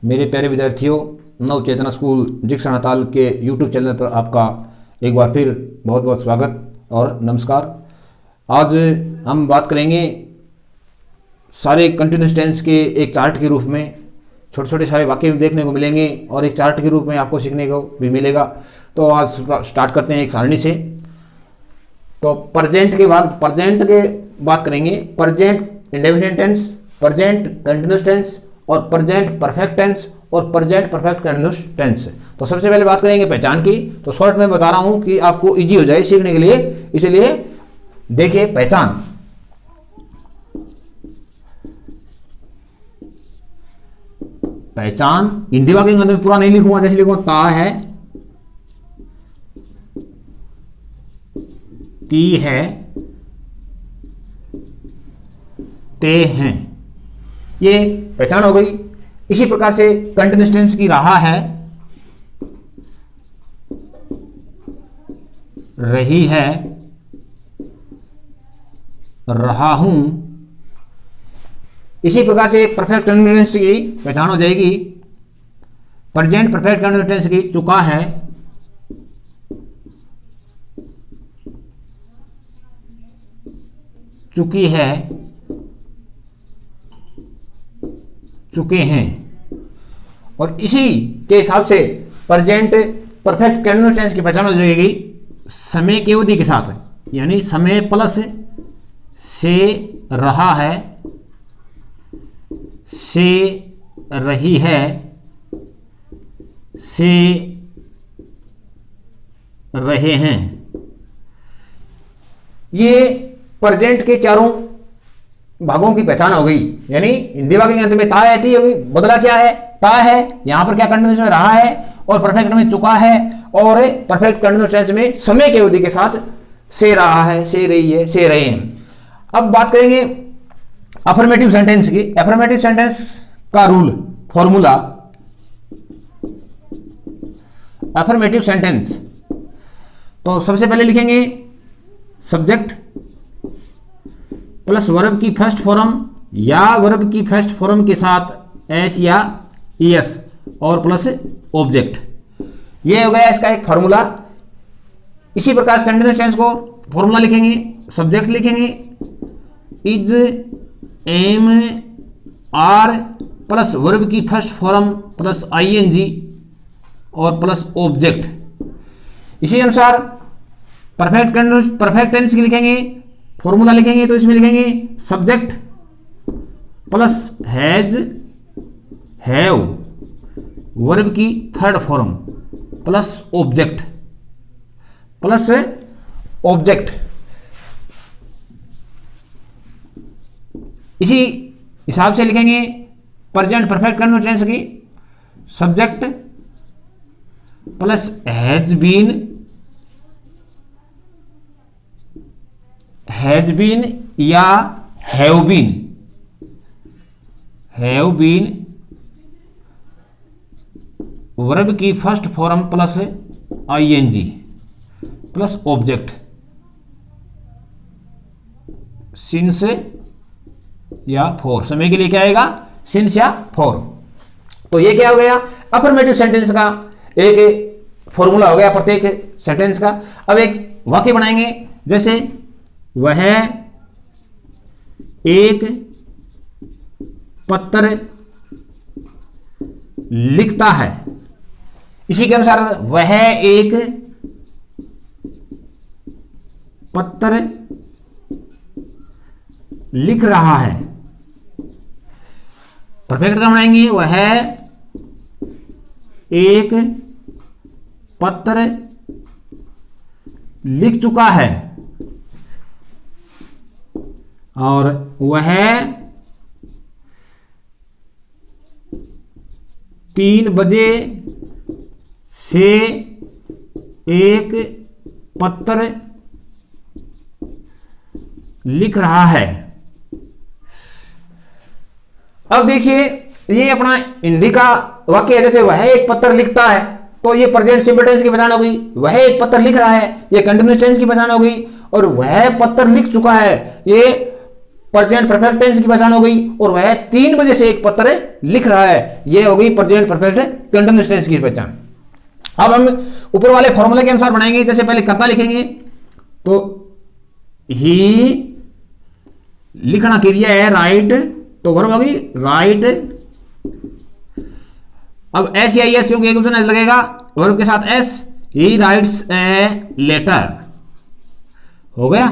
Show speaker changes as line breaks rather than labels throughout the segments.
मेरे प्यारे विद्यार्थियों, नव चेतना स्कूल जिक्स नताल के यूट्यूब चैनल पर आपका एक बार फिर बहुत बहुत स्वागत और नमस्कार। आज हम बात करेंगे सारे कंटिन्यूस टेंस के एक चार्ट के रूप में। छोटे छोटे सारे वाक्य भी देखने को मिलेंगे और एक चार्ट के रूप में आपको सीखने को भी मिलेगा। तो आज स्टार्ट करते हैं एक सारणी से। तो प्रेजेंट के बाद बात करेंगे। Present indefinite tense, present continuous tense और प्रेजेंट परफेक्ट टेंस और प्रेजेंट परफेक्ट कंटिन्यूस टेंस। तो सबसे पहले बात करेंगे पहचान की। तो शॉर्ट में बता रहा हूं कि आपको इजी हो जाए सीखने के लिए, इसलिए देखिए पहचान। पहचान हिंदी वाक्य के अंदर पूरा नहीं लिखूंगा, जैसे लिखूंगा ता है, ती है, ते हैं, ये पहचान हो गई। इसी प्रकार से कंटिन्यूस टेंस की रहा है, रही है, रहा हूं। इसी प्रकार से परफेक्ट कंटिन्यूस टेंस की पहचान हो जाएगी। प्रेजेंट परफेक्ट कंटिन्यूस टेंस की चुका है, चुकी है, चुके हैं। और इसी के हिसाब से प्रेजेंट परफेक्ट कंटिन्यूस टेंस की पहचान हो जाएगी समय की अवधि के साथ, यानी समय प्लस से रहा है, से रही है, से रहे हैं। ये प्रेजेंट के चारों भागों की पहचान हो गई। यानी हिंदी वाक्य के अंत में ता है, ती होगी। बदला क्या है? ता है, यहां पर क्या कंटिन्यूस में रहा है, और परफेक्ट में चुका है, और परफेक्ट कंटिन्यूस टेंस में समय की अवधि के साथ से रहा है, से रही है, से रहे हैं। अब बात करेंगे अफर्मेटिव सेंटेंस की। अफर्मेटिव सेंटेंस का रूल, फॉर्मूला। अफर्मेटिव सेंटेंस, तो सबसे पहले लिखेंगे सब्जेक्ट प्लस वर्ब की फर्स्ट फॉर्म या वर्ब की फर्स्ट फॉर्म के साथ एस या ईएस और प्लस ऑब्जेक्ट। ये हो गया इसका एक फॉर्मूला। इसी प्रकार से कंटिन्यूस टेंस को फॉर्मूला लिखेंगे, सब्जेक्ट लिखेंगे is, am, are plus verb की फर्स्ट फॉर्म प्लस आईएनजी और प्लस ऑब्जेक्ट। इसी अनुसार परफेक्ट टेंस की लिखेंगे, फॉर्मूला लिखेंगे तो इसमें लिखेंगे subject plus has, have verb की third form plus object, plus object. इसी हिसाब से लिखेंगे प्रेजेंट परफेक्ट कंटिन्यूस टेंस की सब्जेक्ट प्लस हैज बीन या हैव बीन वर्ब की first form plus ING plus object since या फॉर। समय के लिए क्या आएगा? सिंस या फॉर। तो ये क्या हो गया? अफर्मेटिव सेंटेंस का एक फॉर्मूला हो गया प्रत्येक सेंटेंस का। अब एक वाक्य बनाएंगे, जैसे वह एक पत्र लिखता है। इसी के अनुसार वह एक पत्र लिख रहा है। परफेक्ट का बनाएंगे, वह एक पत्र लिख चुका है, और वह 3 बजे से एक पत्र लिख रहा है। अब देखिए, ये अपना हिंदी का वाक्य है। जैसे वह एक पत्र लिखता है, तो ये प्रेजेंट सिंपल टेंस की पहचान हो गई। वह एक पत्र लिख रहा है, ये कंटिन्यूस टेंस की पहचान हो गई। और वह पत्र लिख चुका है, ये प्रेजेंट परफेक्ट टेंस की पहचान हो गई, और वह 3 बजे से एक पत्र लिख रहा है, यह हो गई प्रेजेंट परफेक्ट कंटिन्यूअस टेंस की पहचान। अब हम ऊपर वाले फॉर्मूले के अनुसार बनाएंगे। जैसे पहले कर्ता लिखेंगे तो ही लिखना क्रिया है राइट, तो वर्ब होगी राइट। अब एस या एस क्योंकि एक ऑप्शन एस लगेगा वर्ब के साथ S, he writes a letter हो गया।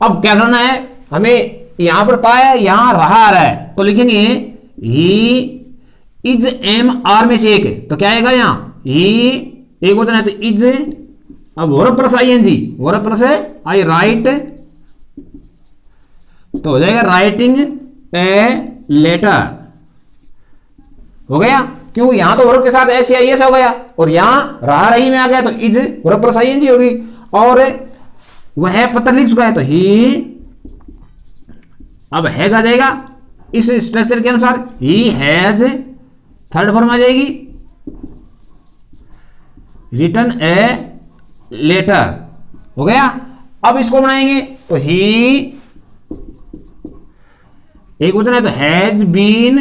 अब क्या करना है हमें, यहां पर था है, यहां रहा आ रहा है, तो लिखेंगे ही इज एम आर में से एक है, तो क्या आएगा यहां ही एक वचन है तो इज, अब verb plus I N G, verb plus है आई राइट, तो हो जाएगा राइटिंग ए लेटर हो गया। क्यों, यहां तो वर्ब के साथ एस या एस हो गया, और यहां रहा रही में आ गया तो is verb plus I N G होगी, और वह पत्र लिख चुका है तो ही, अब हैज आ जाएगा इस स्ट्रक्चर के अनुसार, ही हैज थर्ड फॉर्म आ जाएगी रिटन ए लेटर हो गया। अब इसको बनाएंगे तो ही एक वचन है तो हैज बीन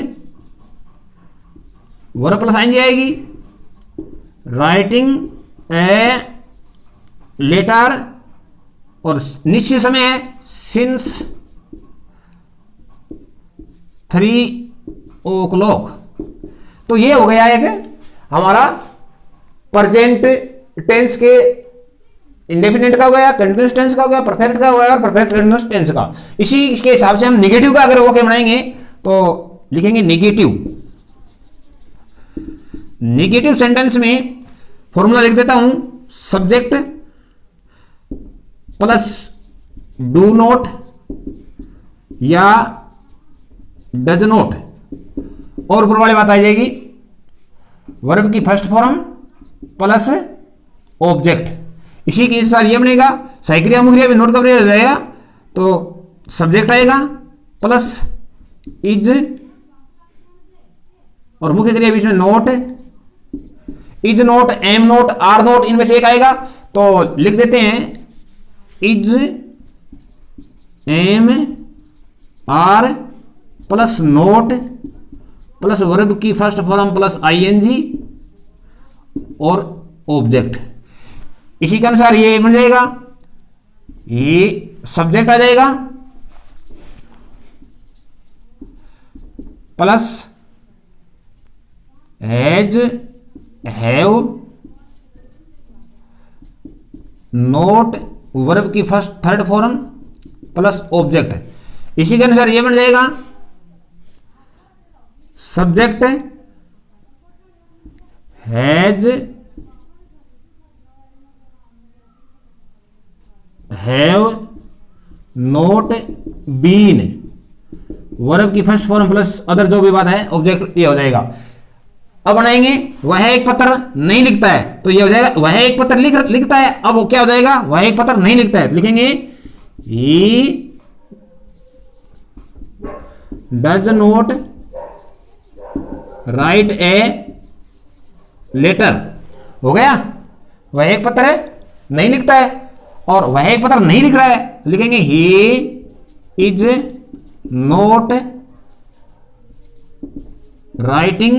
वर्ब प्लस आएंगे आएगी राइटिंग ए लेटर, और निश्चित समय है सिंस 3 o'clock। तो ये हो गया एक हमारा प्रेजेंट टेंस के इंडेफिनिट का हो गया, कंटिन्यूअस टेंस का हो गया, परफेक्ट का हो गया और परफेक्ट कंटिन्यूअस टेंस का। इसी के हिसाब से हम निगेटिव का अगर ओके बनाएंगे तो लिखेंगे निगेटिव। निगेटिव सेंटेंस में फॉर्मूला लिख देता हूं, सब्जेक्ट प्लस डू नॉट या डज नॉट, और ऊपर वाली बात आ जाएगी वर्ब की फर्स्ट फॉर्म प्लस ऑब्जेक्ट। इसी के अनुसार ये बनेगा, सही मुख्य भी नोट का प्रयोग हो जाएगा, तो सब्जेक्ट आएगा प्लस इज, और मुख्य क्रिया बीच में not, is not, am not, are not, इनमें से एक आएगा, तो लिख देते हैं is am are plus not plus verb की फर्स्ट फॉर्म प्लस आईएनजी और ऑब्जेक्ट। इसी के अनुसार ये बन जाएगा, ये सब्जेक्ट आ जाएगा plus has have not verb की first third form plus object. इसी के अनुसार ये बन जाएगा subject has have not been verb की फर्स्ट फॉर्म प्लस अदर जो भी बात है ऑब्जेक्ट, ये हो जाएगा। अब बनाएंगे वह एक पत्र नहीं लिखता है, तो ये हो जाएगा वह एक पत्र लिखता है। अब वो क्या हो जाएगा, वह एक पत्र नहीं लिखता है, तो लिखेंगे he does not write a letter हो गया। वह एक पत्र नहीं लिखता है और वह एक पत्र नहीं लिख रहा है, तो लिखेंगे he is not writing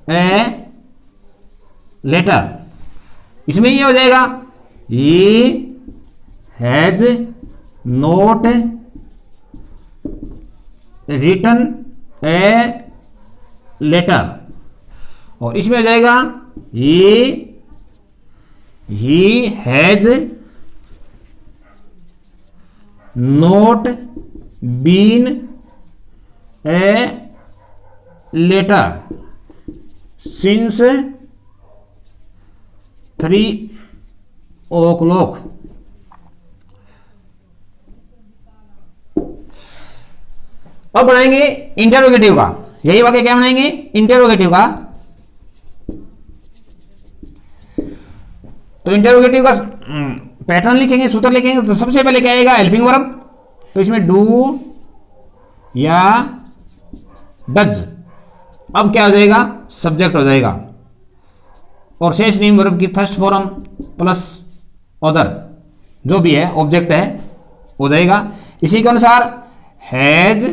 a letter. इसमें ये हो जाएगा he has not written a letter, और इसमें हो जाएगा he has not been a letter since 3 o'clock। अब बनाएंगे इंटरोगेटिव का। यही वाक्य क्या बनाएंगे, इंटरोगेटिव का। तो इंटरोगेटिव का पैटर्न लिखेंगे, सूत्र लिखेंगे। तो सबसे पहले क्या आएगा, हेल्पिंग वर्ब, तो इसमें डू या डज। अब क्या हो जाएगा, सब्जेक्ट हो जाएगा, और शेष नेम वर्ब की फर्स्ट फॉर्म प्लस अदर जो भी है ऑब्जेक्ट है हो जाएगा। इसी के अनुसार has,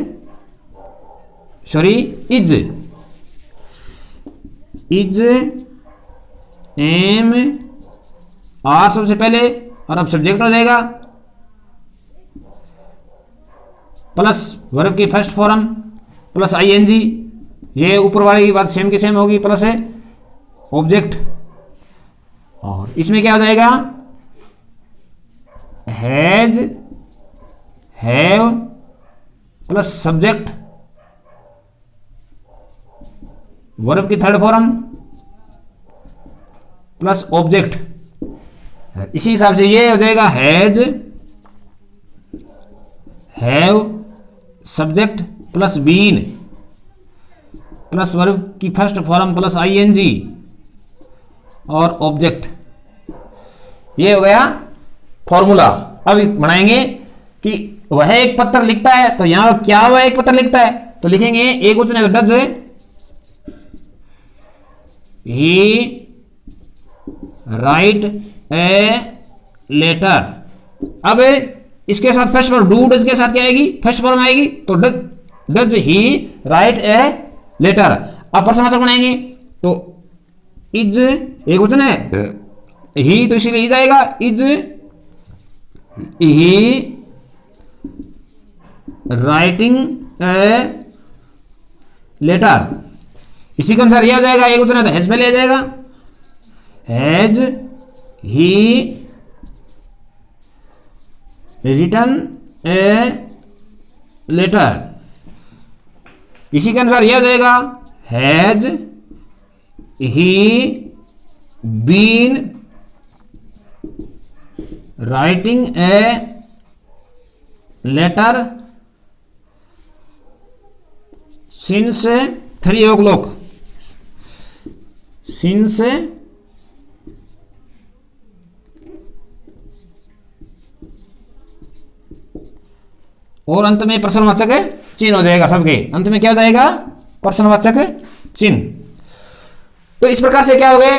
sorry is, is, am, are सबसे पहले, और अब सब्जेक्ट हो जाएगा प्लस वर्ब की फर्स्ट फॉर्म प्लस आईएनजी, ये ऊपर वाली की बात सेम की सेम होगी, प्लस है ऑब्जेक्ट, और इसमें क्या हो जाएगा has, have plus subject, verb की थर्ड फॉर्म प्लस ऑब्जेक्ट। इसी हिसाब से ये हो जाएगा has, have, subject plus been plus verb की फर्स्ट फॉर्म प्लस आईएनजी और ऑब्जेक्ट। ये हो गया फॉर्मूला। अब बनाएंगे कि वह एक पत्र लिखता है, तो यहां क्या वह एक पत्र लिखता है, तो लिखेंगे एक वचन है तो does, he write a letter. अब इसके साथ फर्स्ट फॉर्म डू डज के साथ क्या आएगी, फर्स्ट फॉर्म आएगी, तो does he write a letter. अब प्रश्नवाचक बनाएंगे तो इज एक वचन है, ही तो इसीलिए इज आएगा, is he writing a letter. इसी के अनुसार यह हो जाएगा, एक वचन है तो हैज पहले आ जाएगा, has he written a letter. इसी के अनुसार यह हो जाएगा, has he been writing a letter since 3 o'clock, since और अंत में प्रश्नवाचक चिन्ह हो जाएगा, सबके अंत में क्या हो जाएगा, प्रश्नवाचक चिन्ह। तो इस प्रकार से क्या हो गए,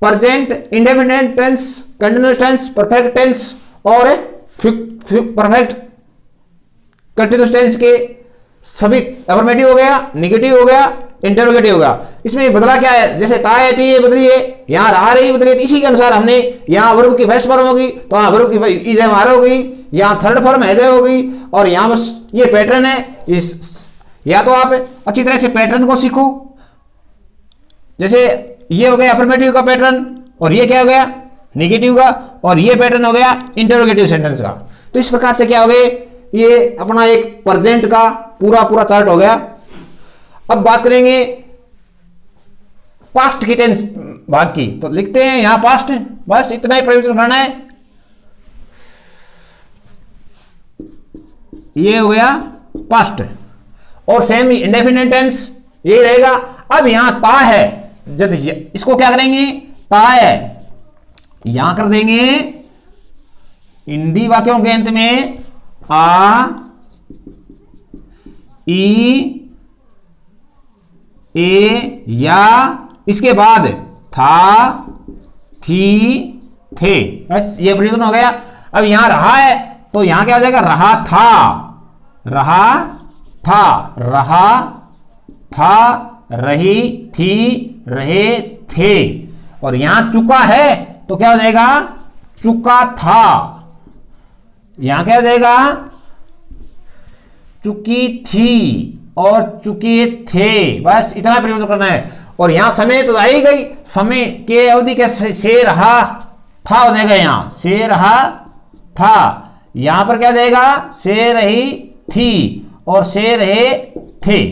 present, indefinite tense, continuous tense, perfect tense और परफेक्ट कंटिन्यूअस टेंस के सभी अफर्मेटिव हो गया, नेगेटिव हो गया, इंटरोगेटिव हो गया। इसमें बदला क्या है, जैसे ता है थी ये बदली है, यहाँ रहा रही बदली है, इसी के अनुसार हमने यहाँ वर्ब की फर्स्ट फॉर्म होगी तो यहाँ वर्ब की इज एम आर होगी, यहाँ थर्ड फॉर्म हैज होगी, और यहाँ बस ये पैटर्न है। इस या तो आप अच्छी तरह से पैटर्न को सीखो, जैसे ये हो गया अफर्मेटिव का पैटर्न, और ये क्या हो गया नेगेटिव का, और ये पैटर्न हो गया इंटरोगेटिव सेंटेंस का। तो इस प्रकार से क्या हो गए, ये अपना एक प्रेजेंट का पूरा चार्ट हो गया। अब बात करेंगे पास्ट की टेंस भाग की, तो लिखते हैं यहां पास्ट, बस इतना ही परिवर्तन करना है। ये हो गया पास्ट, और सेम इंडेफिनिट टेंस यही रहेगा। अब यहां ता है, जब इसको क्या करेंगे, ता है यहां कर देंगे हिंदी वाक्यों के अंत में आ, ई, ए, या, इसके बाद था, थी, थे, बस ये परिवर्तन हो गया। अब यहां रहा है तो यहां क्या हो जाएगा, रहा था, रहा था, रहा था, रही थी, रहे थे। और यहां चुका है तो क्या हो जाएगा, चुका था। यहां क्या हो जाएगा, चुकी थी और चुके थे, बस इतना परिवर्तन करना है। और यहां समय तो आ ही गई, समय के अवधि के से रहा था हो जाएगा, यहां से रहा था। यहां पर क्या हो जाएगा, से रही थी और से रहे थे,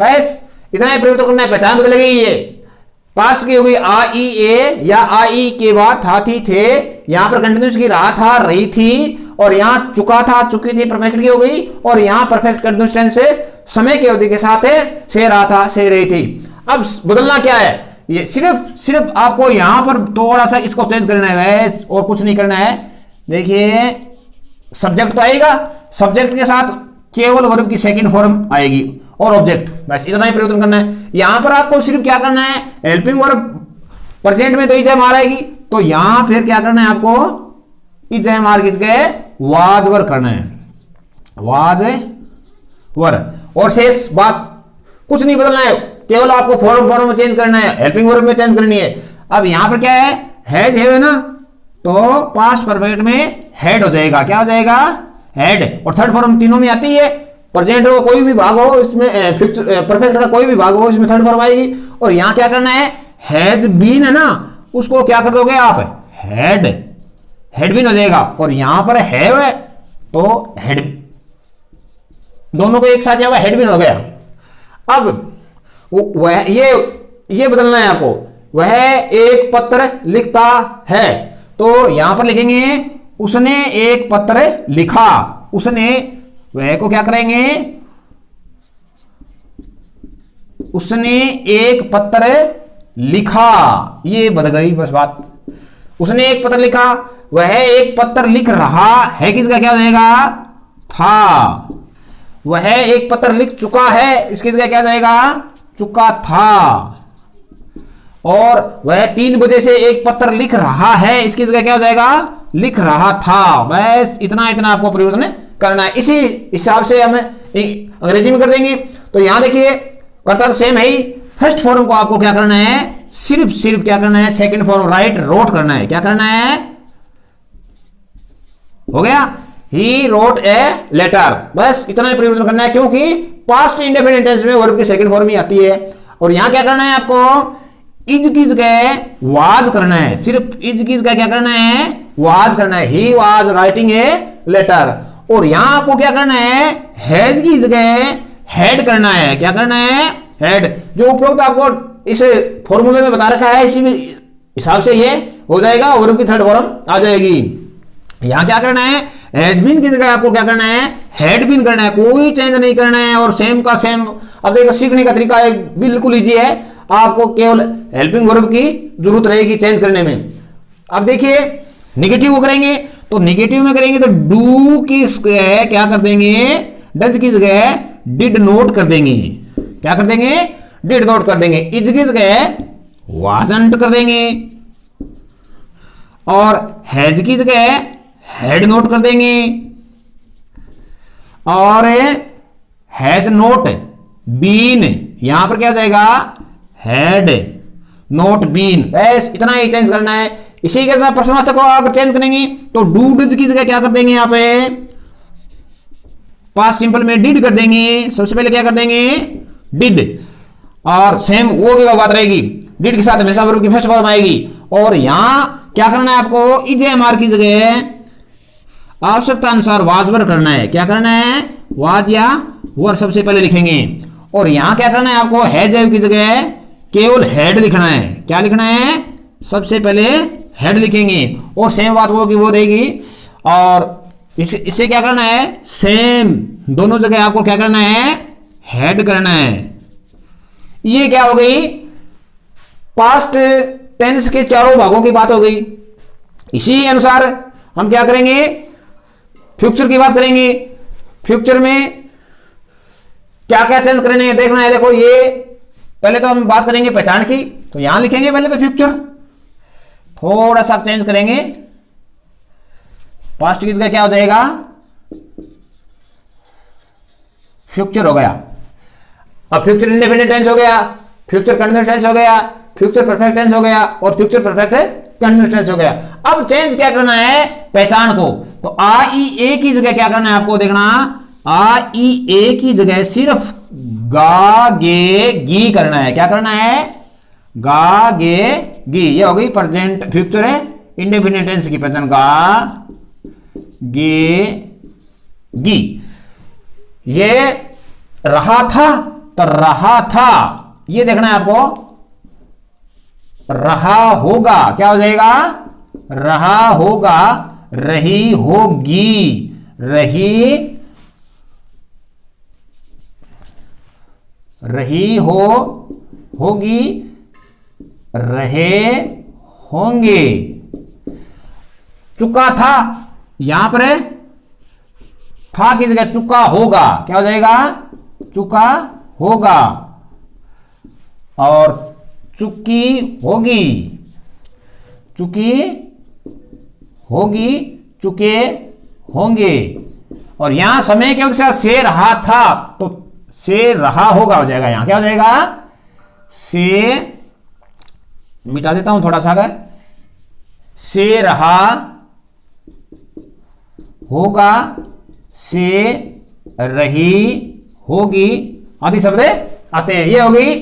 बस इतना ही परिवर्तन करना है। पहचान बदल गई, ये पास्ट की हो गई आ, ई, ए, या आ, ई के बाद था, थी, थे। यहां पर कंटिन्यूस की रहा था, रही थी, और यहां चुका था, चुकी थी, परफेक्ट की हो गई। और यहां परफेक्ट कंटिन्यूस टेंस से समय की अवधि के साथ है, से रहा था, से रही थी। अब बदलना क्या है, ये सिर्फ आपको यहां पर थोड़ा सा इसको चेंज करना है, और कुछ नहीं करना है। देखिए सब्जेक्ट तो आएगा, सब्जेक्ट के साथ केवल वर्ब की सेकंड फॉर्म आएगी और ऑब्जेक्ट, बस इतना ही परिवर्तन करना है। यहां पर आपको सिर्फ क्या करना है, हेल्पिंग वर्ब प्रेजेंट में तो इज एम आर आएगी, तो यहां फिर क्या करना है आपको, इज एम आर किसके वाज वर्ब करना है। वाज वर, और शेष बात कुछ नहीं बदलना है, केवल आपको फॉर्म में चेंज करना है, हेल्पिंग वर्ब में चेंज करनी है। अब यहां पर क्या है, हैज है ना, तो पास्ट परफेक्ट में हैड हो जाएगा। क्या हो जाएगा, हैड। और थर्ड फॉर्म तीनों में आती है, प्रेजेंट का कोई भी भाग हो इसमें, परफेक्ट का कोई भी भाग हो इसमें थर्ड फॉर्म आएगी। और यहां क्या करना है, हैज बीन है ना, उसको क्या कर दोगे आप, हैड, हैड बीन हो जाएगा। और यहां पर हैव है तो हैड, दोनों को एक साथ होगा, हैड बीन हो गया। अब वह ये बदलना है आपको, वह एक पत्र लिखता है, तो यहां पर लिखेंगे उसने एक पत्र लिखा। उसने, वह को क्या करेंगे, उसने एक पत्र लिखा, ये बदल गई बस बात। उसने एक पत्र लिखा, वह एक पत्र लिख रहा है, किसका क्या हो जाएगा, था। वह एक पत्र लिख चुका है, इसकी जगह क्या जाएगा, चुका था। और वह 3 बजे से एक पत्र लिख रहा है, इसकी जगह क्या हो जाएगा, लिख रहा था। बस इतना आपको परिवर्तन करना है। इसी हिसाब से हम अंग्रेजी में कर देंगे। तो यहां देखिए करता तो सेम है ही, फर्स्ट फॉर्म को आपको क्या करना है, सिर्फ क्या करना है, सेकंड फॉर्म राइट रोट करना है। क्या करना है, हो गया, ही रोट ए लेटर, बस इतना ही परिवर्तन करना है, क्योंकि पास्ट इंडेफिनिट टेंस में वर्ब की सेकंड फॉर्म ही आती है। और यहां क्या करना है आपको, इज की जगह वाज करना है, सिर्फ इज की जगह क्या करना है, वाज करना है, he was writing a letter. और यहां आपको क्या करना है, हैज की जगह हैड करना है। क्या करना है, हैड। जो उपरोक्त आपको इस फॉर्मूले में बता रखा है, इसी हिसाब से ये हो जाएगा, वर्ब की थर्ड फॉर्म आ जाएगी। यहां क्या करना है, हैज बीन की जगह आपको क्या करना है, हैड बीन करना है, कोई चेंज नहीं करना है। और सेम का सेम। अब देखो सीखने का तरीका एक बिल्कुल इजी है, आपको केवल हेल्पिंग वर्ब की जरूरत रहेगी चेंज करने में। अब देखिए निगेटिव को करेंगे, तो निगेटिव में करेंगे तो डू की जगह क्या कर देंगे, डज की जगह डिड नोट कर देंगे। क्या कर देंगे, डिड नोट कर देंगे। इज की जगह वाजंट कर देंगे। और हैज की जगह हैड नोट कर देंगे। और हैज नोट बीन, यहां पर क्या हो जाएगा, हैड नोट बीन। बस इतना ही चेंज करना है। इसी के साथ प्रश्नवाचक को अगर चेंज करेंगे तो डू डिड की जगह क्या कर देंगे, यहां पे पास्ट सिंपल में डिड कर देंगे। सबसे पहले क्या कर देंगे, डिड। और सेम वो की बात रहेगी, डिड के साथ हमेशा वर्ब की फर्स्ट फॉर्म आएगी। और यहां क्या करना है आपको, इज एम आर की जगह आवश्यकता अनुसार वाज वर करना है। क्या करना है, वाज या वर सबसे पहले लिखेंगे। और यहां क्या करना है आपको, हैज की जगह केवल हेड लिखना है। क्या लिखना है, सबसे पहले हेड लिखेंगे। और सेम बात वो की वो रहेगी। और इससे क्या करना है, सेम दोनों जगह आपको क्या करना है, हेड करना है। ये क्या हो गई, पास्ट टेंस के चारों भागों की बात हो गई। इसी अनुसार हम क्या करेंगे, फ्यूचर की बात करेंगे। फ्यूचर में क्या क्या चेंज करने हैं देखना है। देखो ये पहले तो हम बात करेंगे पहचान की, तो यहां लिखेंगे पहले तो फ्यूचर, थोड़ा सा चेंज करेंगे। पास्ट की जगह क्या हो जाएगा, फ्यूचर हो गया। अब फ्यूचर इंडेफिनिट टेंस हो गया, फ्यूचर कंटिन्यूअस टेंस हो गया, फ्यूचर परफेक्ट टेंस हो गया और फ्यूचर परफेक्ट कंटिन्यूअस टेंस हो गया। अब चेंज क्या करना है, पहचान को। तो आ ई ए की जगह क्या करना है आपको देखना, आ ई ए की जगह सिर्फ गा गे गी करना है। क्या करना है, गा गे गी। ये हो गई प्रेजेंट फ्यूचर है इंडेफिनिट टेंस की पहचान, गा गे गी। ये रहा था तो रहा था, ये देखना है आपको। रहा होगा क्या हो जाएगा, रहा होगा, रही होगी, रही होगी, रहे होंगे। चुका था, यहां पर था की जगह चुका होगा। क्या हो जाएगा, चुका होगा। और चुकी होगी, चुकी होगी, चुके होंगे। और यहां समय के साथ से रहा था, तो से रहा होगा हो जाएगा। यहां क्या हो जाएगा, से, मिटा देता हूं थोड़ा सा, अगर से रहा होगा, से रही होगी आदि शब्द आते हैं। ये होगी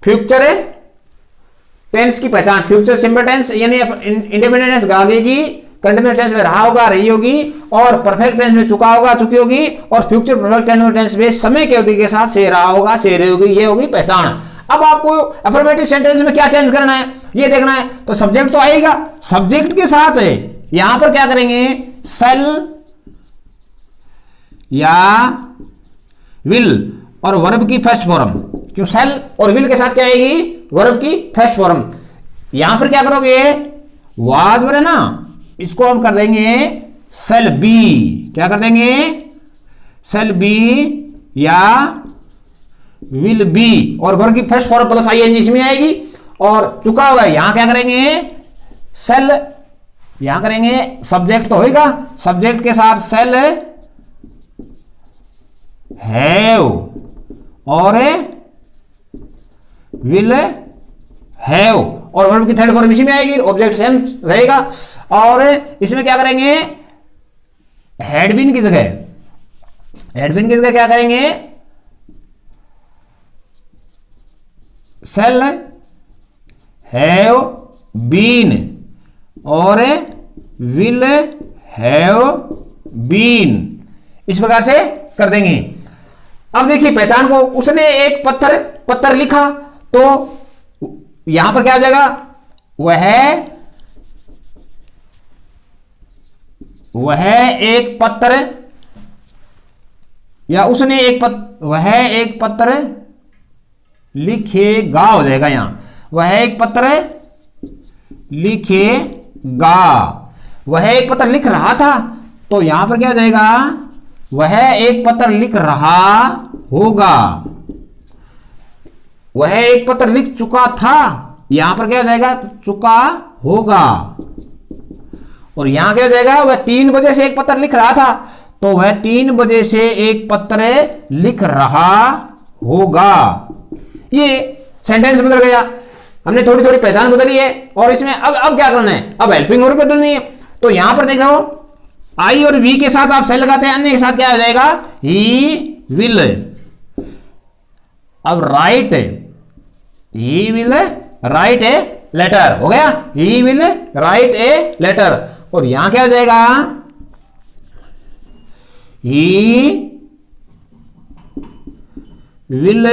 फ्यूचर टेंस की पहचान। फ्यूचर सिंपल टेंस यानी इंडेफिनिट टेंस आगे की, कंटिन्यूअस टेंस में रहा होगा, रही होगी, और परफेक्ट टेंस में चुका होगा, चुकी होगी, और फ्यूचर परफेक्ट टेंस में समय की अवधि के साथ से रहा होगा, से रही होगी। ये होगी पहचान। अब आपको अफर्मेटिव सेंटेंस में क्या चेंज करना है ये देखना है। तो सब्जेक्ट तो आएगा, सब्जेक्ट के साथ है यहां पर क्या करेंगे, सेल या विल और वर्ब की फर्स्ट फॉर्म। क्यों, सेल और विल के साथ क्या आएगी, वर्ब की फर्स्ट फॉर्म। यहां पर क्या करोगे, वाज है ना, इसको हम कर देंगे सेल बी। क्या कर देंगे, सेल बी या विल बी, और वर्ब की फर्स्ट फॉर्म प्लस आईएनजी इसमें आएगी, और चुका होगा। यहां क्या करेंगे, सेल, यहां करेंगे सब्जेक्ट तो होगा, सब्जेक्ट के साथ सेल हैव और विल हैव, और वर्ब की थर्ड फॉर्म इसी में आएगी, ऑब्जेक्ट सेम रहेगा। और इसमें क्या करेंगे, हैड बीन की जगह, हैड बीन की जगह क्या करेंगे, सेल हैव बीन और विल हैव बीन, इस प्रकार से कर देंगे। अब देखिए पहचान को, उसने एक पत्थर लिखा, तो यहां पर क्या हो जाएगा, वह एक पत्थर, या उसने वह एक पत्थर लिखेगा हो जाएगा। यहां वह एक पत्थर लिखेगा, वह एक पत्थर लिख रहा था, तो यहां पर क्या हो जाएगा, वह एक पत्र लिख रहा होगा। वह एक पत्र लिख चुका था, यहां पर क्या हो जाएगा, चुका होगा। और यहां क्या हो जाएगा, वह 3 बजे से एक पत्र लिख रहा था, तो वह 3 बजे से एक पत्र लिख रहा होगा। ये सेंटेंस बदल गया, हमने थोड़ी थोड़ी पहचान बदली है। और इसमें अब क्या करना है, अब हेल्पिंग वर्ब बदलनी है। तो यहां पर देख रहे हो, आई और वी के साथ आप सेल लगाते हैं, अन्य के साथ क्या हो जाएगा, ही विल। अब write, he will write a letter हो गया, he will write a letter. और यहां क्या हो जाएगा, ही विल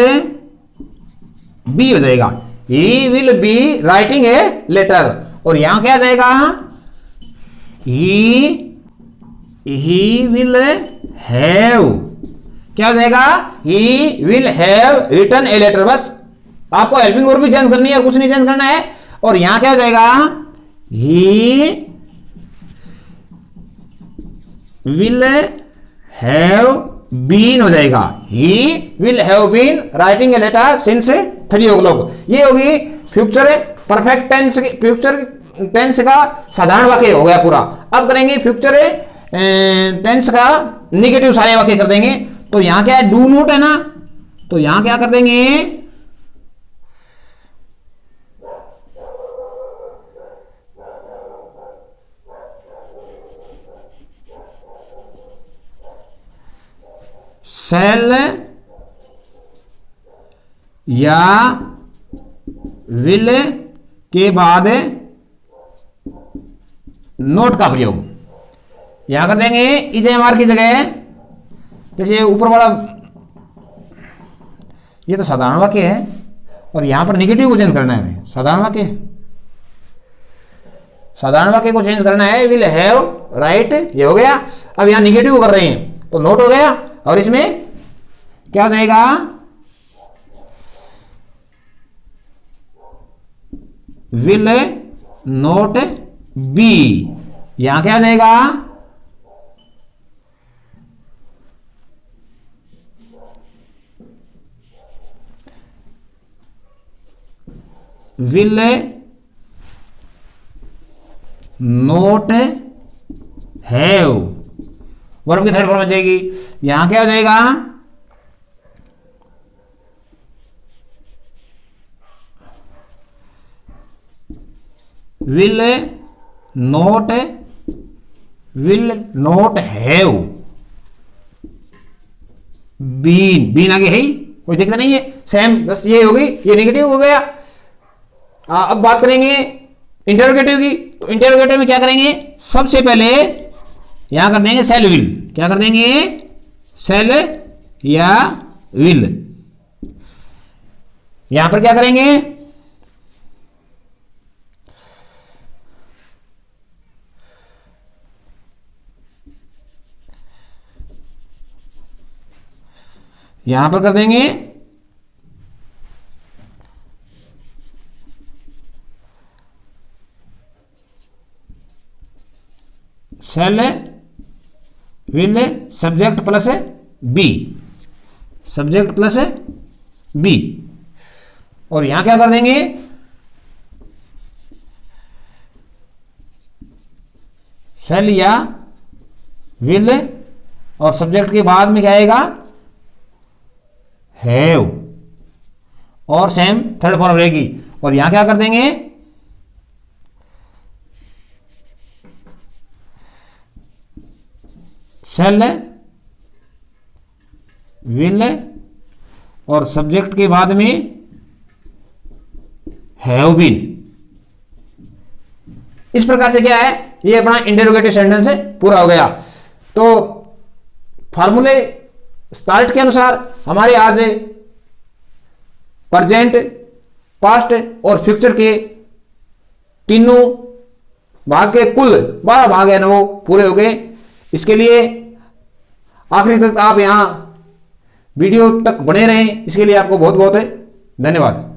बी हो जाएगा, he will be writing a letter. और यहां क्या हो जाएगा, ही विल हैव, क्या हो जाएगा, he will have written a letter. बस आपको हेल्पिंग वर्ब भी चेंज करनी है और कुछ नहीं चेंज करना है। और यहां क्या हो जाएगा, ही विल हैव बीन हो जाएगा, he will have been writing a letter since 3 o'clock। ये होगी future perfect tense, future tense का साधारण वाक्य हो गया पूरा। अब करेंगे फ्यूचर टेंस का निगेटिव सारे वाक्य कर देंगे। तो यहां क्या है, डू नॉट है ना, तो यहां क्या कर देंगे, सेल या विल के बाद नोट का प्रयोग यहां कर देंगे इज एम आर की जगह। जैसे ऊपर वाला ये तो साधारण वाक्य है और यहां पर नेगेटिव को चेंज करना है हमें। साधारण वाक्य को चेंज करना है, विल हैव राइट, ये हो गया। अब यहां नेगेटिव कर रहे हैं तो नोट हो गया, और इसमें क्या हो जाएगा, विल नोट बी। यहां क्या हो जाएगा, विल नोट हैव, वर्ब की थर्ड फॉर्म आ जाएगी। यहां क्या हो जाएगा, विल नॉट हैव बीन आगे है ही, कोई दिक्कत नहीं है, सेम, बस ये हो गई, ये नेगेटिव हो गया। अब बात करेंगे इंटरोगेटिव की। तो इंटरोगेटिव में क्या करेंगे, सबसे पहले यहां कर देंगे सेल विल। क्या कर देंगे, सेल या विल। यहां पर क्या करेंगे, यहां पर कर देंगे shall will subject plus be, subject plus be. और यहां क्या कर देंगे, सेल या विल और सब्जेक्ट के बाद में क्या आएगा, हैव, और सेम थर्ड फॉर्म रहेगी। और यहां क्या कर देंगे, सेल विल और सब्जेक्ट के बाद में हैव बीन। इस प्रकार से क्या है, ये अपना इंटरोगेटिव सेंटेंस पूरा हो गया। तो फॉर्मूले स्टार्ट के अनुसार हमारे आज प्रेजेंट, पास्ट और फ्यूचर के तीनों भाग के कुल 12 भाग है ना, वो पूरे हो गए। इसके लिए आखिरी तक आप यहां वीडियो तक बने रहें, इसके लिए आपको बहुत बहुत धन्यवाद।